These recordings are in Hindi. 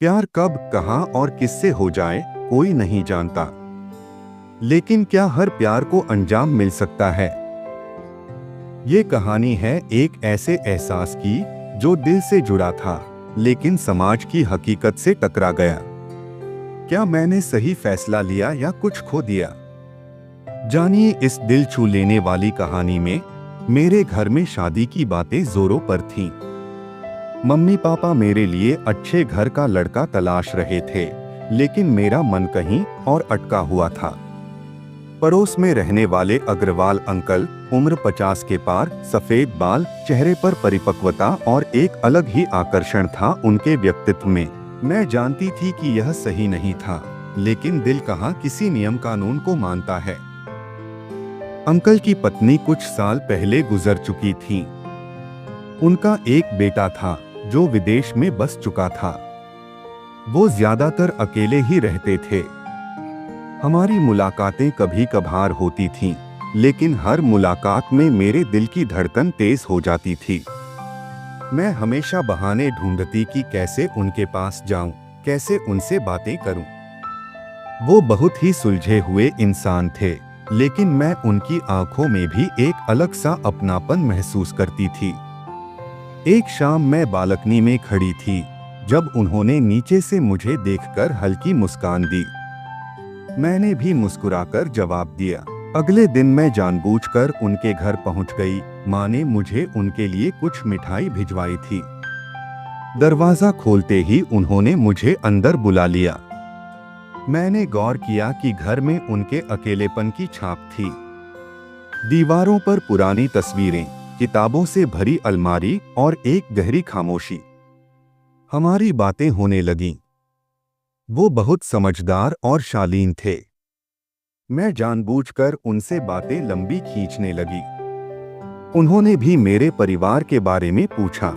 प्यार कब, कहाँ और किससे हो जाए कोई नहीं जानता, लेकिन क्या हर प्यार को अंजाम मिल सकता है? ये कहानी है एक ऐसे एहसास की जो दिल से जुड़ा था, लेकिन समाज की हकीकत से टकरा गया। क्या मैंने सही फैसला लिया या कुछ खो दिया? जानिए इस दिल छू लेने वाली कहानी में। मेरे घर में शादी की बातें जोरों पर थीं। मम्मी पापा मेरे लिए अच्छे घर का लड़का तलाश रहे थे, लेकिन मेरा मन कहीं और अटका हुआ था। पड़ोस में रहने वाले अग्रवाल अंकल, उम्र 50 के पार, सफेद बाल, चेहरे पर परिपक्वता और एक अलग ही आकर्षण था उनके व्यक्तित्व में। मैं जानती थी कि यह सही नहीं था, लेकिन दिल कहाँ किसी नियम कानून को मानता है। अंकल की पत्नी कुछ साल पहले गुजर चुकी थी। उनका एक बेटा था जो विदेश में बस चुका था। वो ज्यादातर अकेले ही रहते थे। हमारी मुलाकातें कभी कभार होती थीं, लेकिन हर मुलाकात में मेरे दिल की धड़कन तेज हो जाती थी। मैं हमेशा बहाने ढूंढती कि कैसे उनके पास जाऊं, कैसे उनसे बातें करूं। वो बहुत ही सुलझे हुए इंसान थे, लेकिन मैं उनकी आंखों में भी एक अलग सा अपनापन महसूस करती थी। एक शाम मैं बालकनी में खड़ी थी, जब उन्होंने नीचे से मुझे देखकर हल्की मुस्कान दी। मैंने भी मुस्कुराकर जवाब दिया। अगले दिन मैं जानबूझकर उनके घर पहुंच गई। माँ ने मुझे उनके लिए कुछ मिठाई भिजवाई थी। दरवाजा खोलते ही उन्होंने मुझे अंदर बुला लिया। मैंने गौर किया कि घर में उनके अकेलेपन की छाप थी। दीवारों पर पुरानी तस्वीरें, किताबों से भरी अलमारी और एक गहरी खामोशी। हमारी बातें होने लगीं। वो बहुत समझदार और शालीन थे। मैं जानबूझकर उनसे बातें लंबी खींचने लगी। उन्होंने भी मेरे परिवार के बारे में पूछा।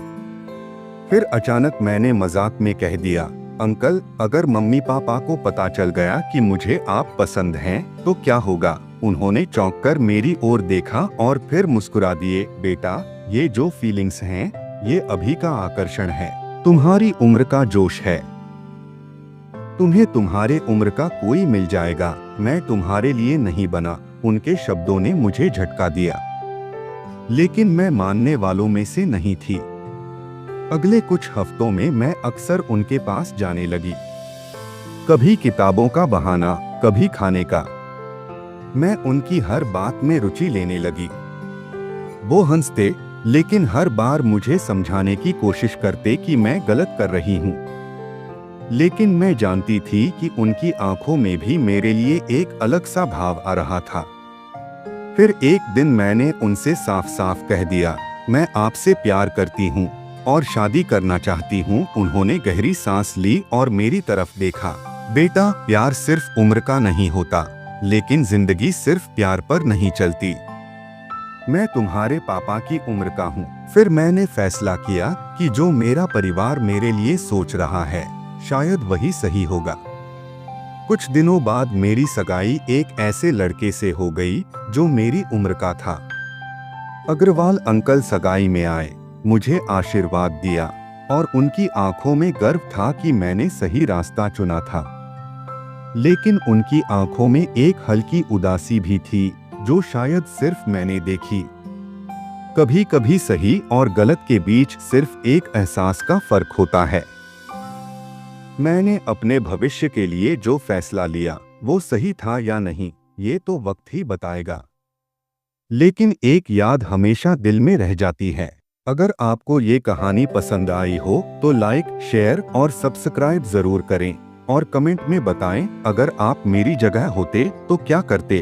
फिर अचानक मैंने मजाक में कह दिया, अंकल, अगर मम्मी पापा को पता चल गया कि मुझे आप पसंद हैं तो क्या होगा? उन्होंने चौंककर मेरी ओर देखा और फिर मुस्कुरा दिए। बेटा, ये जो फीलिंग्स हैं, ये अभी का आकर्षण है, तुम्हारी उम्र का जोश है। तुम्हें तुम्हारे उम्र का कोई मिल जाएगा। मैं तुम्हारे लिए नहीं बना। उनके शब्दों ने मुझे झटका दिया, लेकिन मैं मानने वालों में से नहीं थी। अगले कुछ हफ्तों में मैं अक्सर उनके पास जाने लगी। कभी किताबों का बहाना, कभी खाने का। मैं उनकी हर बात में रुचि लेने लगी। वो हंसते, लेकिन हर बार मुझे समझाने की कोशिश करते कि मैं गलत कर रही हूँ। लेकिन मैं जानती थी कि उनकी आंखों में भी मेरे लिए एक अलग सा भाव आ रहा था। फिर एक दिन मैंने उनसे साफ साफ कह दिया, मैं आपसे प्यार करती हूँ और शादी करना चाहती हूँ। उन्होंने गहरी सांस ली और मेरी तरफ देखा। बेटा, प्यार सिर्फ उम्र का नहीं होता, लेकिन जिंदगी सिर्फ प्यार पर नहीं चलती। मैं तुम्हारे पापा की उम्र का हूँ। फिर मैंने फैसला किया कि जो मेरा परिवार मेरे लिए सोच रहा है, शायद वही सही होगा। कुछ दिनों बाद मेरी सगाई एक ऐसे लड़के से हो गई जो मेरी उम्र का था। अग्रवाल अंकल सगाई में आए, मुझे आशीर्वाद दिया और उनकी आंखों में गर्व था कि मैंने सही रास्ता चुना था। लेकिन उनकी आंखों में एक हल्की उदासी भी थी, जो शायद सिर्फ मैंने देखी। कभी कभी सही और गलत के बीच सिर्फ एक एहसास का फर्क होता है। मैंने अपने भविष्य के लिए जो फैसला लिया, वो सही था या नहीं, ये तो वक्त ही बताएगा। लेकिन एक याद हमेशा दिल में रह जाती है। अगर आपको ये कहानी पसंद आई हो तो लाइक, शेयर और सब्सक्राइब जरूर करें और कमेंट में बताएं, अगर आप मेरी जगह होते तो क्या करते।